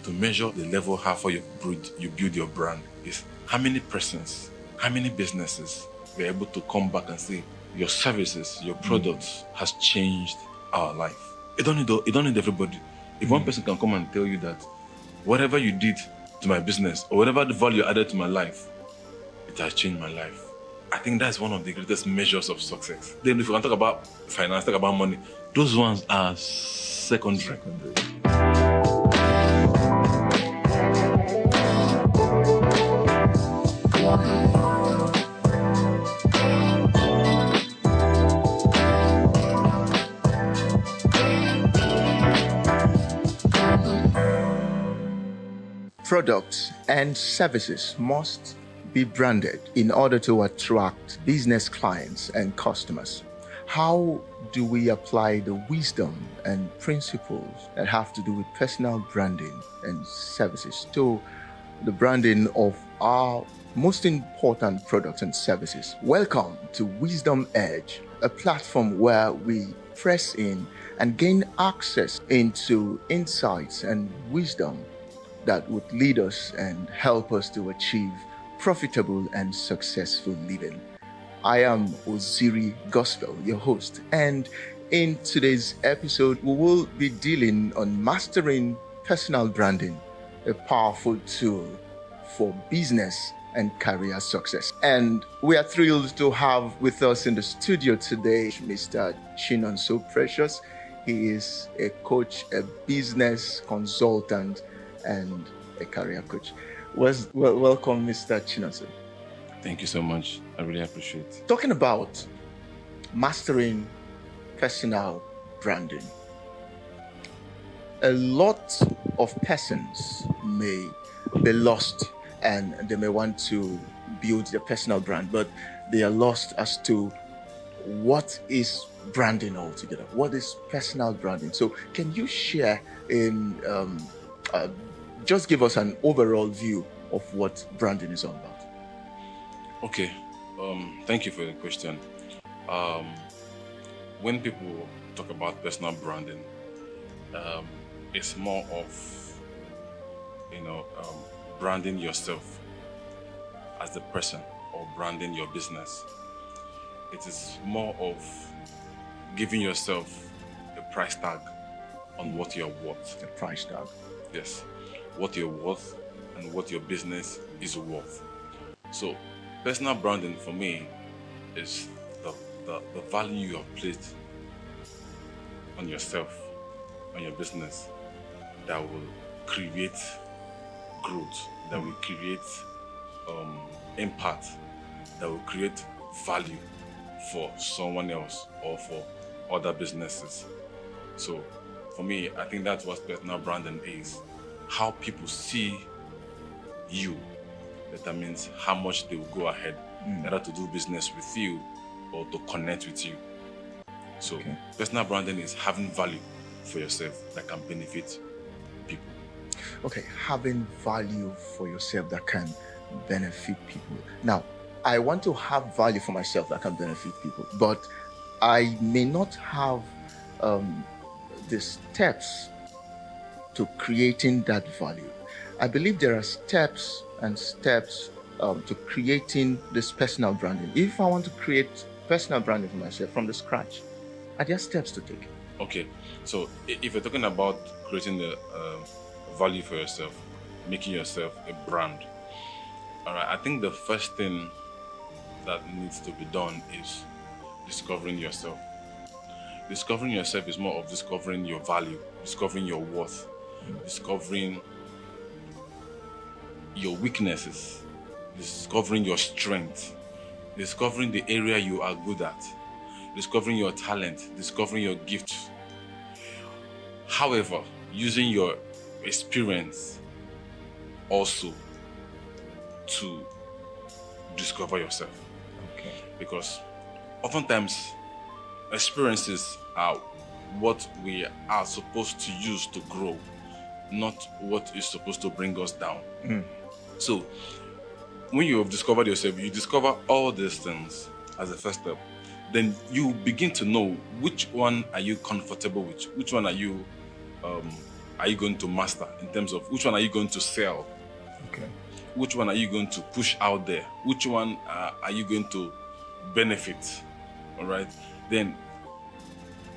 to measure the level how far you build your brand is how many persons, how many businesses were able to come back and say your services, your products has changed our life. You don't need everybody. If one person can come and tell you that whatever you did to my business or whatever the value added to my life, it has changed my life. I think that's one of the greatest measures of success. Then if we can talk about finance, talk about money, those ones are secondary. Products and services must be branded in order to attract business clients and customers. How do we apply the wisdom and principles that have to do with personal branding and services to the branding of our most important products and services? Welcome to Wisdom Edge, a platform where we press in and gain access into insights and wisdom that would lead us and help us to achieve profitable and successful living. I am Oziri Gospel, your host, and in today's episode, we will be dealing on mastering personal branding, a powerful tool for business and career success. And we are thrilled to have with us in the studio today, Mr. Chinonso Precious. He is a coach, a business consultant, and a career coach. Welcome, Mr. Chinonso. Thank you so much. I really appreciate it. Talking about mastering personal branding, a lot of persons may be lost and they may want to build their personal brand, but they are lost as to what is branding altogether. What is personal branding? So can you share just give us an overall view of what branding is all about? Okay, thank you for the question. When people talk about personal branding, it's more of, branding yourself as a person or branding your business. It is more of giving yourself a price tag on what you're worth. A price tag. Yes, what you're worth and what your business is worth. So personal branding for me is the value you have placed on yourself, on your business, that will create growth, that will create impact, that will create value for someone else or for other businesses. So for me, I think that's what personal branding is. How people see you determines how much they will go ahead either to do business with you or to connect with you. So personal branding is having value for yourself that can benefit people. Okay, having value for yourself that can benefit people. Now, I want to have value for myself that can benefit people, but I may not have the steps to creating that value. I believe there are steps to creating this personal branding. If I want to create personal branding for myself from the scratch, are there steps to take? Okay, so if you're talking about creating the value for yourself, making yourself a brand, all right, I think the first thing that needs to be done is discovering yourself. Discovering yourself is more of discovering your value, discovering your worth, discovering your weaknesses, discovering your strength, discovering the area you are good at, discovering your talent, discovering your gifts. However, using your experience also to discover yourself. Okay. Because oftentimes experiences are what we are supposed to use to grow, not what is supposed to bring us down. So when you have discovered yourself, you discover all these things as a first step. Then you begin to know which one are you comfortable with, which one are you are you going to master in terms of which one are you going to sell? Okay. Which one are you going to push out there? Which one are you going to benefit? All right. Then,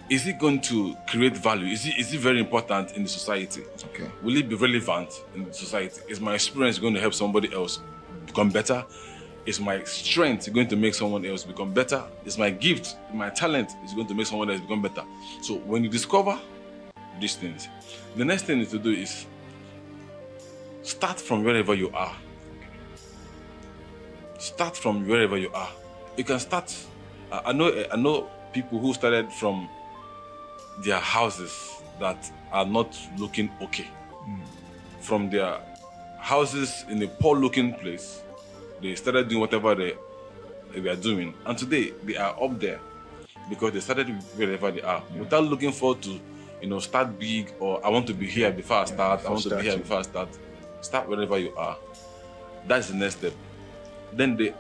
is it going to create value? Is it very important in the society? Okay. Will it be relevant in the society? Is my experience going to help somebody else become better? Is my strength going to make someone else become better? Is my gift, my talent is going to make someone else become better? So when you discover these things, the next thing to do is start from wherever you are. Start from wherever you are. You can start. I know people who started from their houses that are not looking okay. From their houses in a poor-looking place, they started doing whatever they were doing, and today they are up there because they started wherever they are, without looking forward to, start big, or I want to be here before I start. I want to be here before I start. Start wherever you are. That's the next step. Then the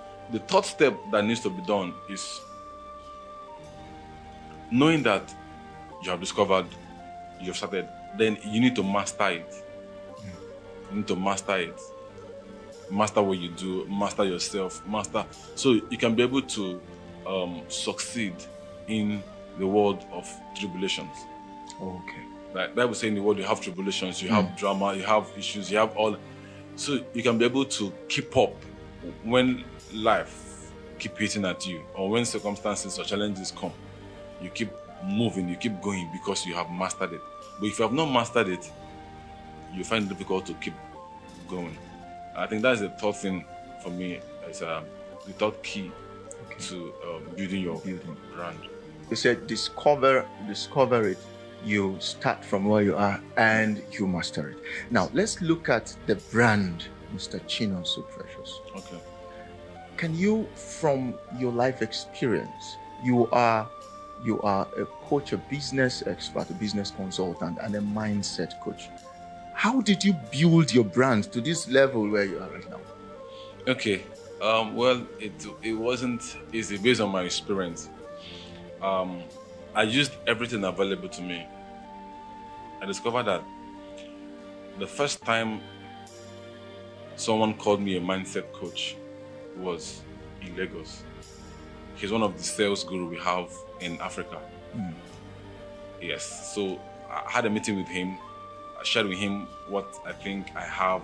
third step that needs to be done is knowing that you have discovered, you have started. Then you need to master it. You need to master it. Master what you do, master yourself, so you can be able to succeed in the world of tribulations. Okay. Like Bible saying, in the world you have tribulations, you have drama, you have issues, you have all. So you can be able to keep up when life keep hitting at you, or when circumstances or challenges come. You keep moving, you keep going because you have mastered it. But if you have not mastered it, you find it difficult to keep going. I think that's the third thing for me. It's the third key to building your brand. You said discover it. You start from where you are and you master it. Now let's look at the brand, Mr. Chinonso Precious. Okay. Can you, from your life experience, you are a coach, a business expert, a business consultant, and a mindset coach. How did you build your brand to this level where you are right now? Okay. Well, it wasn't easy based on my experience. I used everything available to me. I discovered that the first time someone called me a mindset coach was in Lagos. He's one of the sales guru we have in Africa. Yes. So I had a meeting with him. I shared with him what I think I have.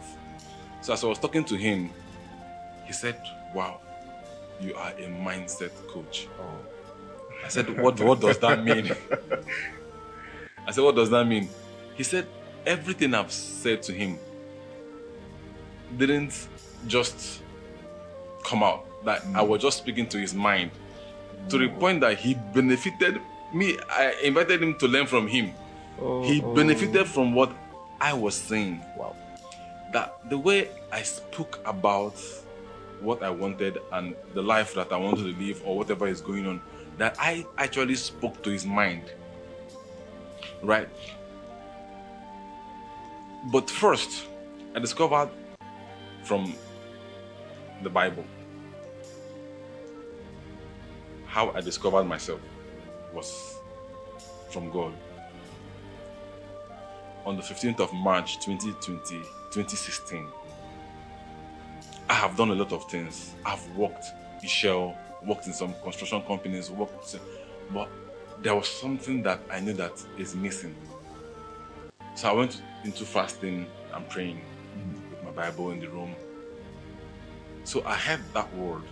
So as I was talking to him, he said, "Wow, you are a mindset coach." I said, what does that mean? I said, what does that mean? He said, everything I've said to him didn't just come out. That I was just speaking to his mind. To the point that he benefited me. I invited him to learn from him. He benefited from what I was saying. Wow. That the way I spoke about what I wanted and the life that I wanted to live, or whatever is going on, that I actually spoke to his mind. Right? But first, I discovered from the Bible. How I discovered myself was from God. On the 15th of March 2016, I have done a lot of things. I've worked in Shell, worked in some construction companies, but there was something that I knew that is missing. So I went into fasting and praying with my Bible in the room. So I heard that word,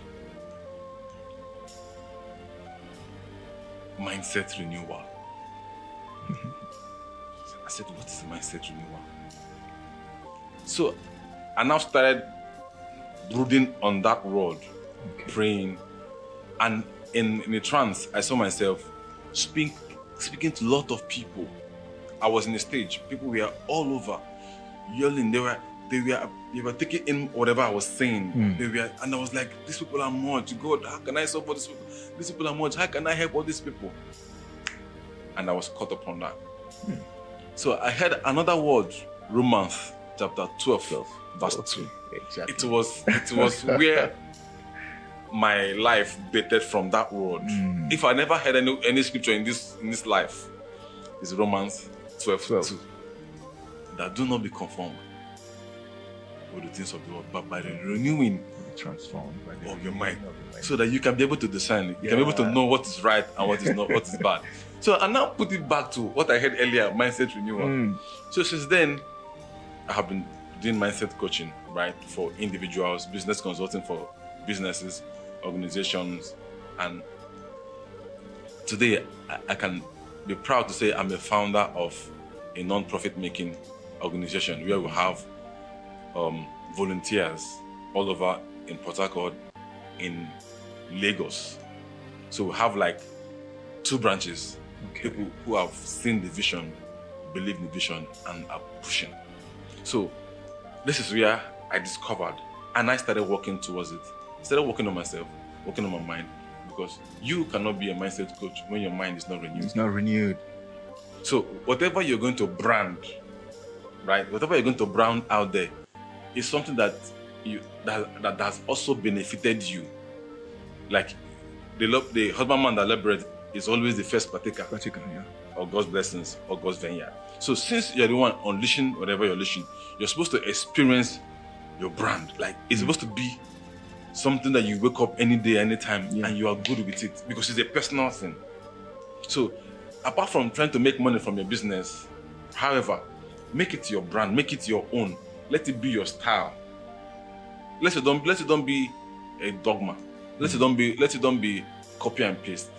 mindset renewal. I said, what is mindset renewal? So I now started brooding on that word, praying, and in a trance, I saw myself speaking to a lot of people. I was in a stage. People were all over, yelling. They were taking in whatever I was saying. And I was like, these people are much. God, how can I solve for these people? These people are much. How can I help all these people? And I was caught up on that. So I heard another word, Romans chapter 12, verse 2. Exactly. It was where my life dated from that word. If I never heard any scripture in this life, it's Romans 12. 2. that do not be conformed with the things of the world, but by the renewing Transformed by the of your renewing mind, of your mind. so that you can be able to discern. You can be able to know what is right and what is not, what is bad. So I now put it back to what I had earlier, mindset renewal. So since then, I have been doing mindset coaching, right, for individuals, business consulting for businesses, organizations, and today I can be proud to say I'm a founder of a non-profit making organization where we have volunteers all over in Port Harcourt, in Lagos. So we have like 2 branches, people who have seen the vision, believe in the vision, and are pushing. So this is where I discovered, and I started working towards it. Started working on myself, working on my mind, because you cannot be a mindset coach when your mind is not renewed. It's not renewed. So whatever you're going to brand, right? Whatever you're going to brand out there is something that that has also benefited you. Like the husbandman that laboreth is always the first partaker of God's blessings or God's vineyard. So since you're the one unleashing whatever you're unleashing, you're supposed to experience your brand. Like it's supposed to be something that you wake up any day, anytime, and you are good with it because it's a personal thing. So apart from trying to make money from your business, however, make it your brand, make it your own. Let it be your style. Let it don't be a dogma. Let it don't be copy and paste.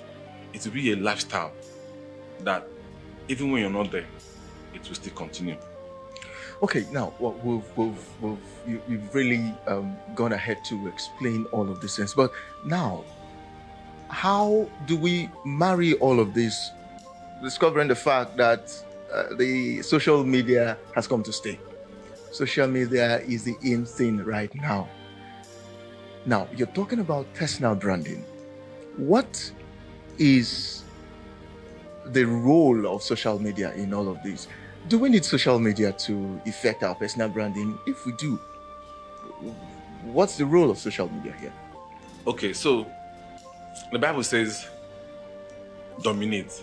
It will be a lifestyle that even when you're not there, it will still continue. Okay, now you've really gone ahead to explain all of these things. But now, how do we marry all of this, discovering the fact that the social media has come to stay? Social media is the in thing right now. Now, you're talking about personal branding. What is the role of social media in all of this? Do we need social media to affect our personal branding? If we do, what's the role of social media here? Okay, so the Bible says, dominate,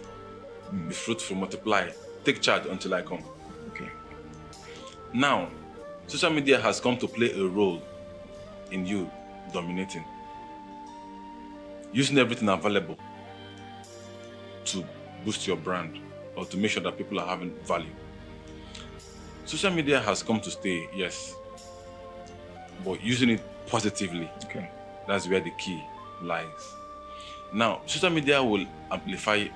be fruitful, multiply, take charge until I come. Okay. Now, social media has come to play a role in you dominating, using everything available to boost your brand or to make sure that people are having value. Social media has come to stay, yes, but using it positively. Okay. That's where the key lies. Now, social media will amplify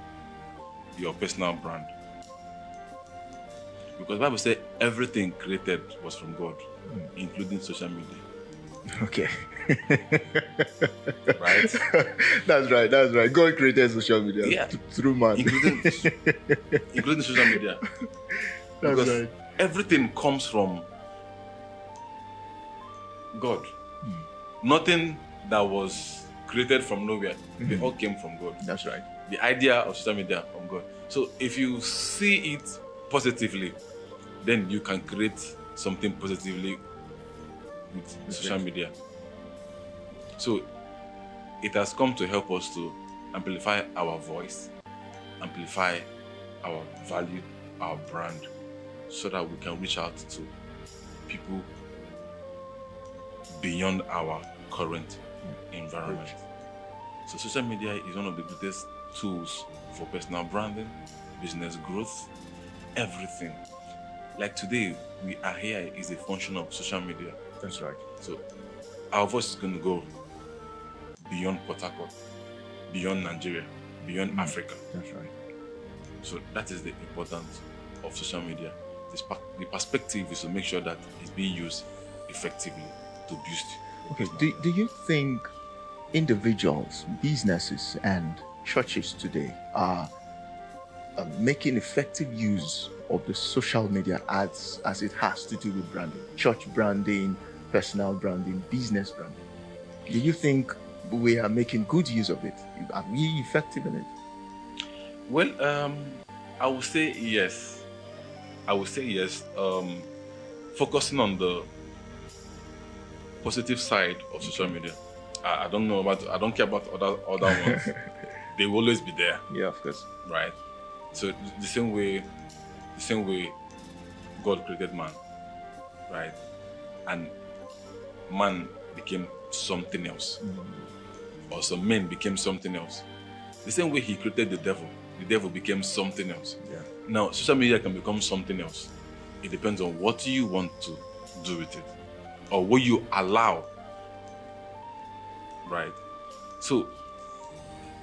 your personal brand. Because the Bible says everything created was from God, including social media. Okay. Right? That's right. God created social media through man. Including social media. That's because right. everything comes from God. Nothing that was created from nowhere. They all came from God. That's right. The idea of social media from God. So if you see it positively, then you can create something positively with social media. So it has come to help us to amplify our voice, amplify our value, our brand, so that we can reach out to people beyond our current environment. So social media is one of the greatest tools for personal branding, business growth, everything. Like today, we are here is a function of social media. That's right. So our voice is going to go beyond Port Harcourt, beyond Nigeria, beyond Africa. That's right. So that is the importance of social media. The perspective is to make sure that it's being used effectively to boost. Okay. Do you think individuals, businesses, and churches today are making effective use of the social media as it has to do with branding, church branding, personal branding, business branding? Do you think we are making good use of it? Are we effective in it? Well, I would say yes. Focusing on the positive side of social media. I don't care about other ones. They will always be there. Yeah, of course. Right. So the same way God created man, right? And man became something else. Or some men became something else. The same way he created the devil became something else. Yeah. Now, social media can become something else. It depends on what you want to do with it or what you allow, right? So,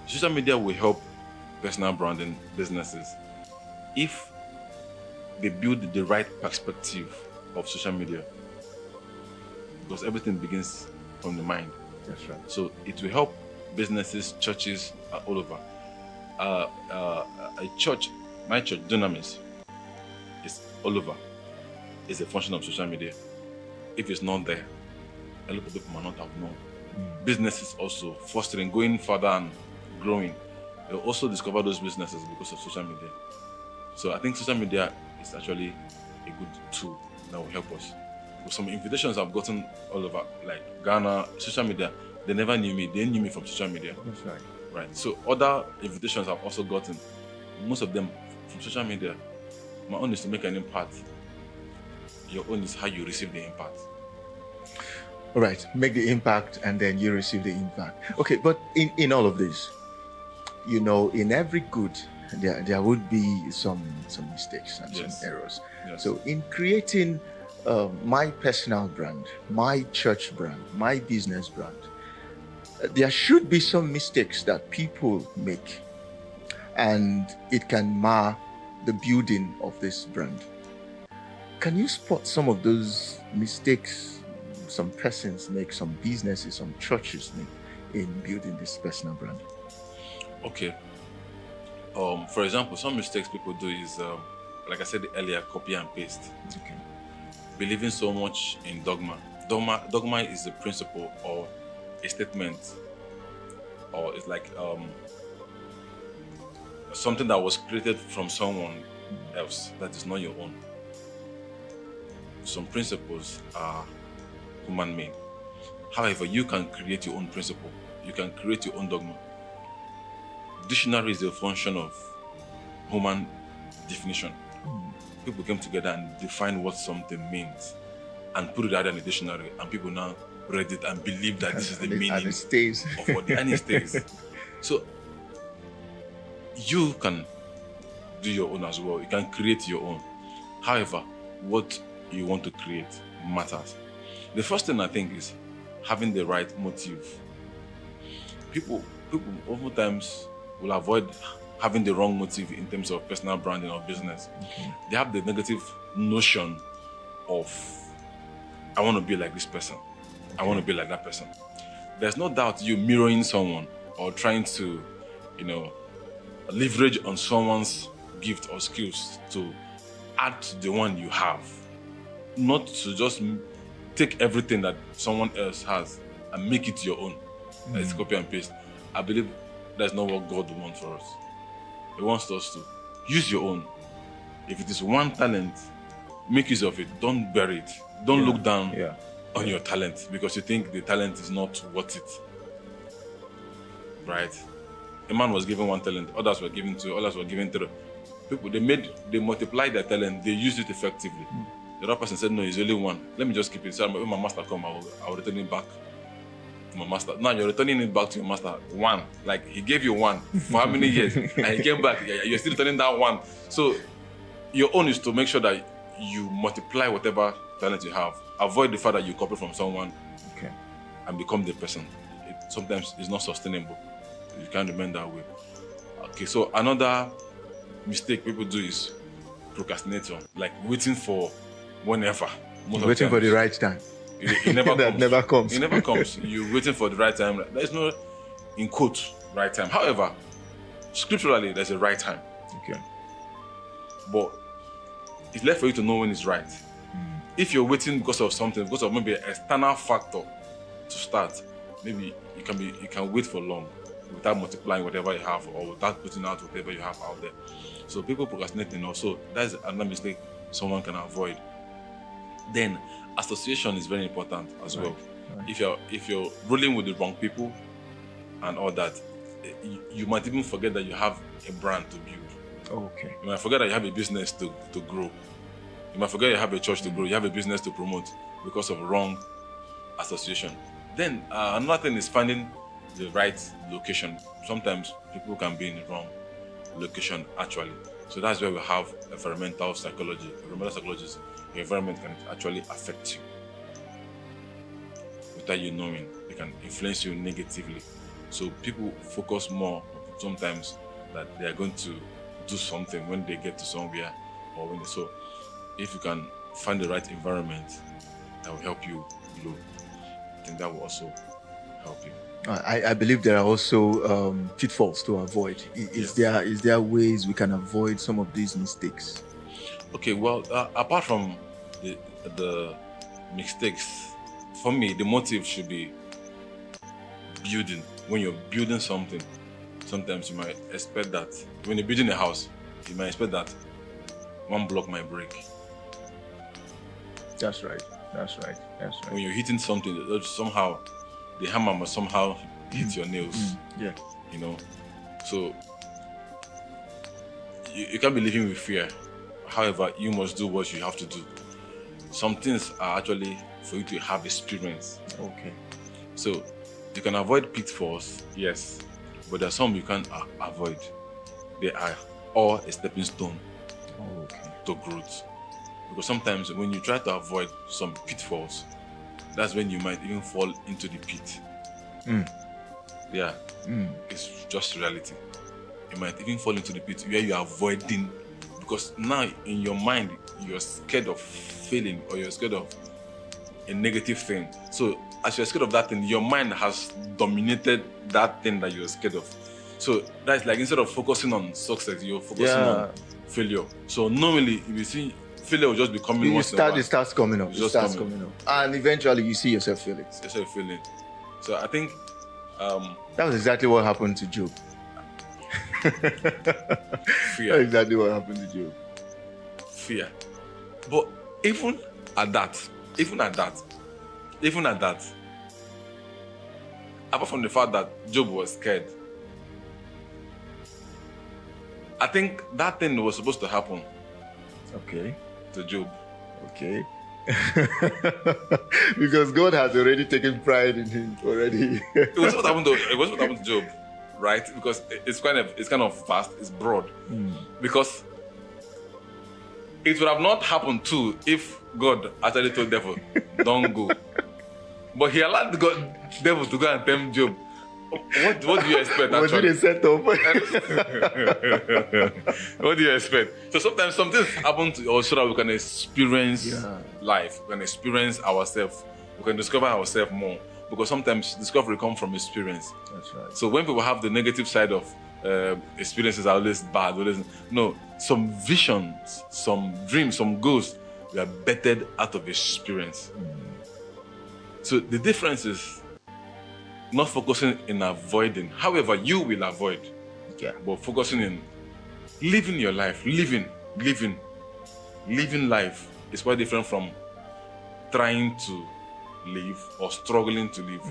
social media will help personal branding businesses if they build the right perspective of social media, because everything begins from the mind. That's right. So it will help businesses, churches all over. A church, my church, Dunamis, is all over. It's a function of social media. If it's not there, a lot of people might not have known. Businesses also fostering, going further and growing. They'll also discover those businesses because of social media. So I think social media is actually a good tool that will help us. With some invitations I've gotten all over, like Ghana, social media, they never knew me. They knew me from social media. That's right. Right. So other invitations I've also gotten, most of them from social media. My own is to make an impact. Your own is how you receive the impact. All right, make the impact and then you receive the impact. Okay, but in all of this, you know, in every good, there would be some mistakes and Yes. some errors. Yes. So in creating my personal brand, my church brand, my business brand, there should be some mistakes that people make, and it can mar the building of this brand. Can you spot some of those mistakes some persons make, some businesses, some churches make in building this personal brand? Okay. For example, some mistakes people do is, like I said earlier, copy and paste. Okay. Believing so much in dogma. Dogma is a principle or a statement, or it's like something that was created from someone else that is not your own. Some principles are human-made. However, you can create your own principle. You can create your own dogma. Dictionary is a function of human definition. People came together and defined what something means and put it out in the dictionary, and people now read it and believe that this is the meaning and it stays. of what and it stays. So you can do your own as well. You can create your own. However, what you want to create matters. The first thing I think is having the right motive. People oftentimes will avoid having the wrong motive in terms of personal branding or business. Okay. They have the negative notion of, I want to be like this person. I want to be like that person. There's no doubt you mirroring someone or trying to, leverage on someone's gift or skills to add to the one you have. Not to just take everything that someone else has and make it your own. It's copy and paste. I believe that's not what God wants for us. He wants us to use your own. If it is one talent, make use of it. Don't bury it. Don't look down on your talent because you think the talent is not worth it. Right? A man was given one talent, others were given two, others were given three. People, they multiplied their talent, they used it effectively. The other person said, no, it's only one. Let me just keep it. So when my master come, I'll return it back to my master. Now you're returning it back to your master. One. Like he gave you one for how many years? And he came back, you're still returning that one. So your own is to make sure that you multiply whatever talent you have. Avoid the fact that you copy from someone and become the person. Sometimes it's not sustainable. You can't remain that way. Okay, so another mistake people do is procrastinating, like waiting for whenever. Waiting for the right time. It never That comes. never comes. It never comes. You're waiting for the right time. There's no, in quote, right time. However, scripturally, there's a right time. Okay. But it's left for you to know when it's right. If you're waiting because of something, because of maybe an external factor to start, maybe you can wait for long without multiplying whatever you have or without putting out whatever you have out there. So people procrastinating also, that's another mistake someone can avoid. Then association is very important as well. Right. If you're rolling with the wrong people and all that, you might even forget that you have a brand to build. Okay. You might forget that you have a business to grow. You might forget you have a church to grow, you have a business to promote because of wrong association. Then another thing is finding the right location. Sometimes people can be in the wrong location actually. So that's where we have environmental psychology. Environmental psychology is your environment can actually affect you without you knowing. It can influence you negatively. So people focus more sometimes that they are going to do something when they get to somewhere or when they, so if you can find the right environment that will help you grow, I think that will also help you. I believe there are also pitfalls to avoid. Is there ways we can avoid some of these mistakes? Okay, well, apart from the mistakes, for me, the motive should be building. When you're building something, sometimes you might expect that when you're building a house, you might expect that one block might break. That's right. When you're hitting something, somehow the hammer must somehow hit your nails. Yeah. You know, so you can't be living with fear. However, you must do what you have to do. Some things are actually for you to have experience. Okay. So you can avoid pitfalls, yes, but there are some you can't avoid. They are all a stepping stone to growth. Because sometimes when you try to avoid some pitfalls, that's when you might even fall into the pit. Yeah, it's just reality. You might even fall into the pit where you are avoiding, because now in your mind you're scared of failing or you're scared of a negative thing. So as you're scared of that thing, your mind has dominated that thing that you're scared of. So that's like instead of focusing on success, you're focusing on failure. So normally if you see failure will just be coming once in a while. It starts coming up. It starts coming up. And eventually you see yourself failing. So I think that was exactly what happened to Job. Fear. That's exactly what happened to Job. Fear. But even at that, apart from the fact that Job was scared, I think that thing was supposed to happen. Okay. To Job. Okay. Because God has already taken pride in him already. It was what happened to Job, right? Because it's kind of vast, it's broad. Because it would have not happened too if God actually told the devil, don't go. But he allowed the devil to go and tempt Job. What do you expect? Was it a setup? What do you expect? So sometimes some things happen to us so that we can experience life, we can experience ourselves, we can discover ourselves more. Because sometimes discovery comes from experience. That's right. So when people have the negative side of experiences are always bad, no, some visions, some dreams, some goals were bettered out of experience. So the difference is not focusing in avoiding. However, you will avoid. But focusing in living your life, living life is quite different from trying to live or struggling to live.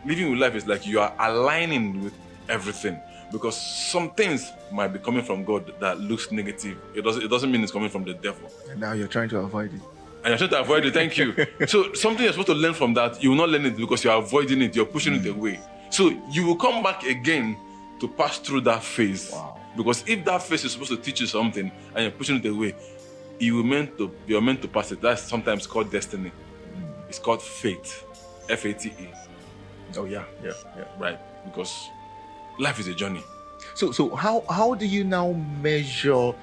Living with life is like you are aligning with everything, because some things might be coming from God that looks negative. It doesn't mean it's coming from the devil. And now you're trying to avoid it. And you're trying to avoid it, thank you. So something you're supposed to learn from that, you will not learn it because you're avoiding it, you're pushing it away. So you will come back again to pass through that phase. Wow. Because if that phase is supposed to teach you something and you're pushing it away, you're meant to pass it. That's sometimes called destiny. It's called fate. F-A-T-E. Oh yeah. Right. Because life is a journey. So how do you now measure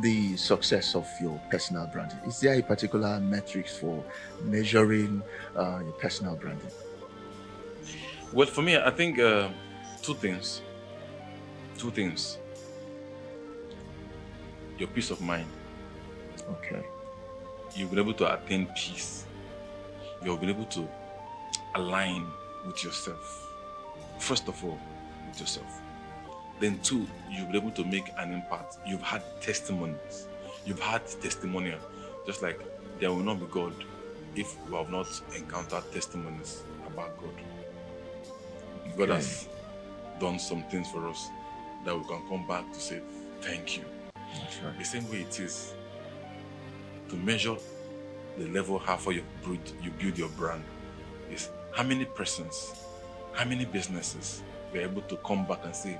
the success of your personal branding? Is there a particular metrics for measuring your personal branding? Well, for me, I think two things. Your peace of mind. Okay. You've been able to attain peace. You've been able to align with yourself. First of all, with yourself. Then two, you'll be able to make an impact. You've had testimonies. You've had testimonial. Just like there will not be God if we have not encountered testimonies about God. God has done some things for us that we can come back to say, thank you. That's right. The same way it is to measure the level how far you build your brand is how many persons, how many businesses were able to come back and say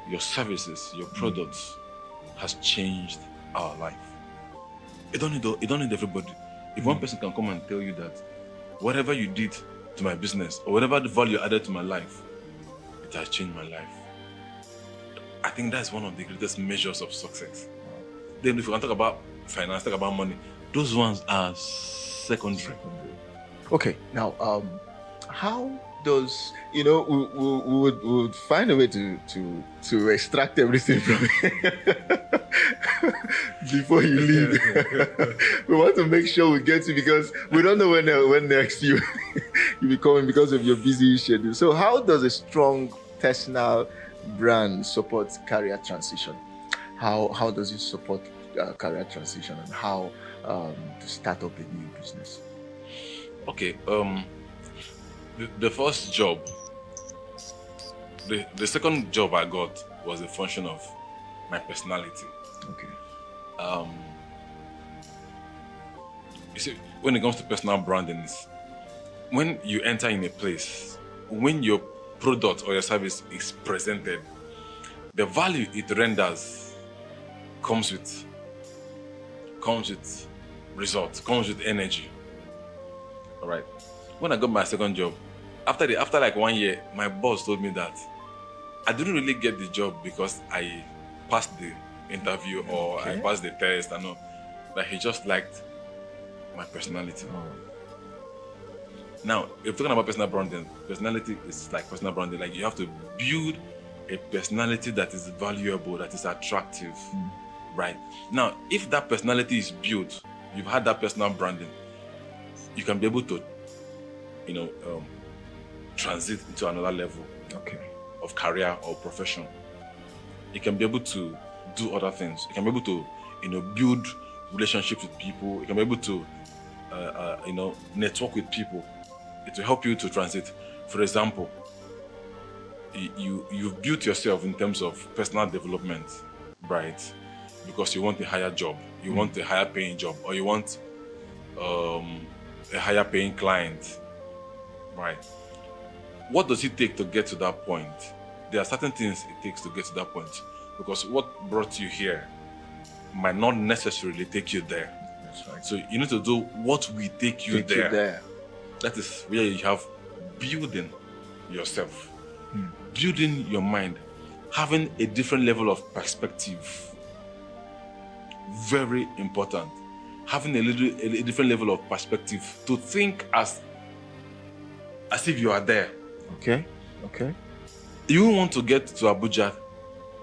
your services, your products has changed our life. You don't need everybody. If one person can come and tell you that whatever you did to my business or whatever the value added to my life, it has changed my life. I think that's one of the greatest measures of success. Then if we can talk about finance, talk about money, those ones are secondary. Okay, now how does we would find a way to extract everything from it before you leave. We want to make sure we get you because we don't know when next you be coming because of your busy schedule. So how does a strong personal brand support career transition? How does it support career transition and how to start up a new business? Okay, the first job, the second job I got was a function of my personality. Okay. You see, when it comes to personal branding, when you enter in a place, when your product or your service is presented, the value it renders comes with results, comes with energy. All right. When I got my second job, after like 1 year, my boss told me that I didn't really get the job because I passed the interview or I passed the test and all. That he just liked my personality. Now, if you're talking about personal branding, personality is like personal branding. Like you have to build a personality that is valuable, that is attractive, right? Now, if that personality is built, you've had that personal branding, you can be able to, transit into another level of career or profession. You can be able to do other things. You can be able to, build relationships with people. You can be able to, network with people. It will help you to transit. For example, you've built yourself in terms of personal development, right? Because you want a higher job, you want a higher paying job, or you want a higher paying client, right? What does it take to get to that point? There are certain things it takes to get to that point, because what brought you here might not necessarily take you there. That's right. So you need to do what will take you there. That is where you have building yourself, building your mind, having a different level of perspective. Very important. Having a different level of perspective to think as if you are there. Okay. You want to get to Abuja,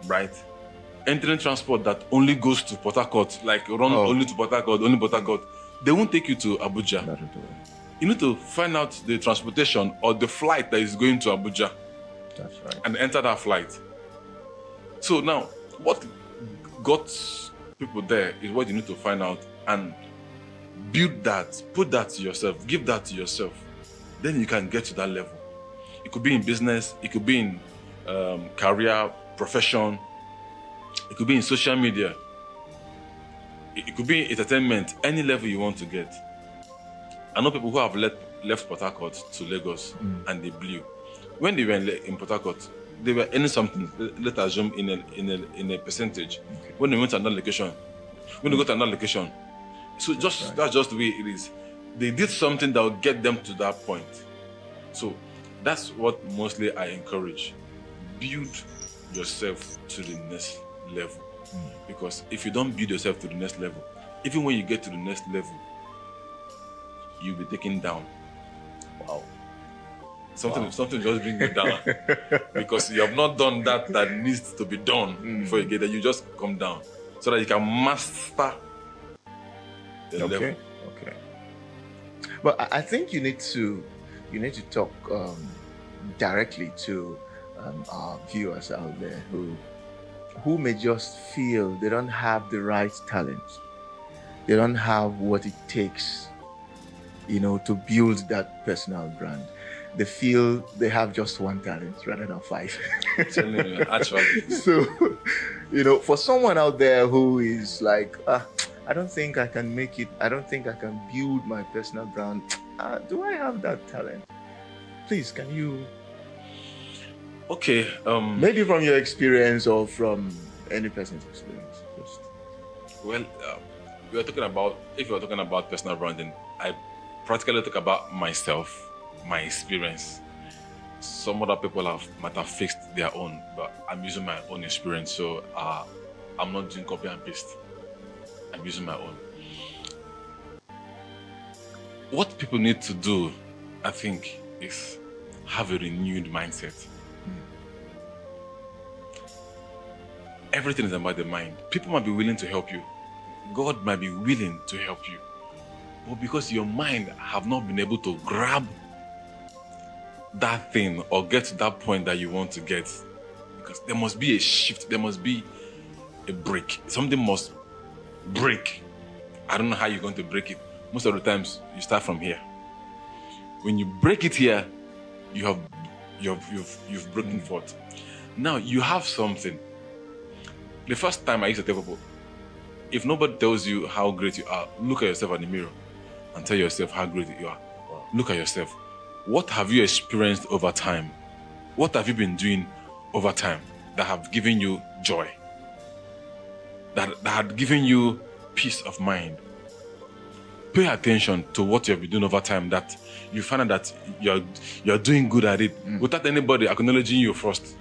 right? Entering transport that only goes to Port Harcourt, like run only to Port Harcourt, only Port Harcourt, they won't take you to Abuja. Not at all. You need to find out the transportation or the flight that is going to Abuja. That's right. And enter that flight. So now, what got people there is what you need to find out and build that, put that to yourself, give that to yourself. Then you can get to that level. It could be in business, it could be in career, profession, it could be in social media, it could be in entertainment, any level you want to get. I know people who have left Port Harcourt to Lagos and they blew. When they were in Port Harcourt, they were earning something, let's assume in a percentage. Okay. When they went to another location, so that's just the way it is. They did something that will get them to that point. So that's what mostly I encourage. Build yourself to the next level. Because if you don't build yourself to the next level, even when you get to the next level, you'll be taken down. Wow. Something just brings you down. Because you have not done that needs to be done before you get there. You just come down so that you can master the level. Okay. But I think you need to talk directly to our viewers out there who may just feel they don't have the right talent. They don't have what it takes, to build that personal brand. They feel they have just one talent rather than 5. Telling you, actually. So, for someone out there who is like, I don't think I can make it. I don't think I can build my personal brand. Do I have that talent? Please, can you? Okay. Maybe from your experience or from any person's experience. Just. Well, we are talking about, if you are talking about personal branding, I practically talk about myself, my experience. Some other people might have fixed their own, but I'm using my own experience. So I'm not doing copy and paste. I'm using my own. What people need to do, I think, is have a renewed mindset. Everything is about the mind. People might be willing to help you. God might be willing to help you. But because your mind have not been able to grab that thing or get to that point that you want to get, because there must be a shift, there must be a break. Something must break. I don't know how you're going to break it. Most of the times you start from here. When you break it here, you've broken forth. Now you have something. The first time I used to tell people, if nobody tells you how great you are, look at yourself in the mirror and tell yourself how great you are. Look at yourself. What have you experienced over time? What have you been doing over time that have given you joy? That had given you peace of mind? Pay attention to what you have been doing over time, that you find out that you're doing good at it without anybody acknowledging you first.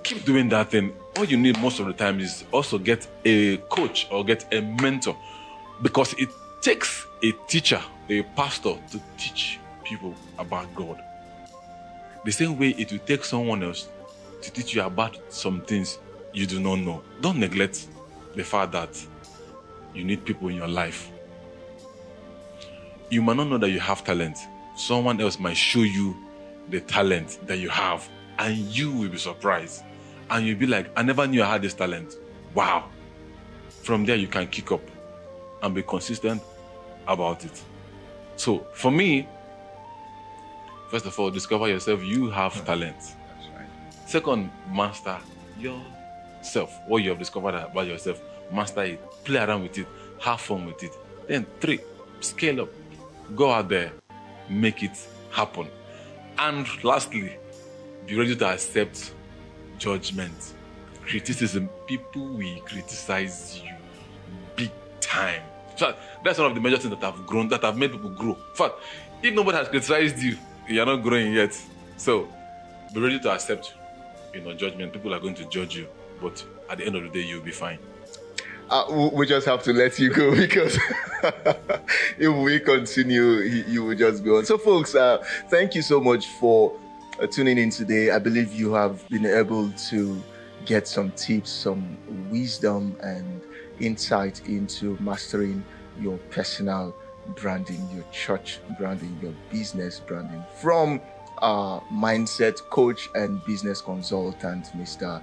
Keep doing that thing. All you need most of the time is also get a coach or get a mentor, because it takes a teacher, a pastor, to teach people about God. The same way it will take someone else to teach you about some things you do not know. Don't neglect the fact that you need people in your life. You might not know that you have talent. Someone else might show you the talent that you have, and you will be surprised. And you'll be like, I never knew I had this talent. Wow. From there, you can kick up and be consistent about it. So for me, first of all, discover yourself. You have talent. That's right. Second, master yourself. What you have discovered about yourself, master it. Play around with it. Have fun with it. Then 3, scale up. Go out there. Make it happen. And lastly, be ready to accept judgment, criticism. People will criticize you big time. So that's one of the major things that have grown, that have made people grow. In fact, if nobody has criticized you, you're not growing yet. So be ready to accept, judgment. People are going to judge you, but at the end of the day, you'll be fine. We just have to let you go, because if we continue, you will just go on. So, folks, thank you so much for tuning in today. I believe you have been able to get some tips, some wisdom and insight into mastering your personal branding, your church branding, your business branding, from mindset coach and business consultant, Mr.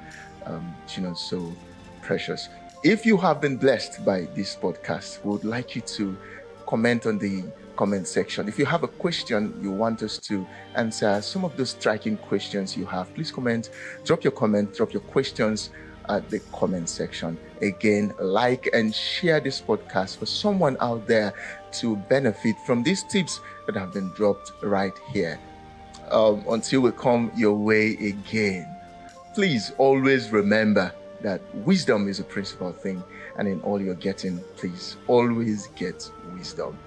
Chinonso Precious. If you have been blessed by this podcast, we would like you to comment on the comment section. If you have a question you want us to answer, some of those striking questions you have, please comment, drop your questions at the comment section. Again, like and share this podcast for someone out there to benefit from these tips that have been dropped right here. Until we come your way again, please always remember that wisdom is a principal thing, and in all you're getting, please always get wisdom.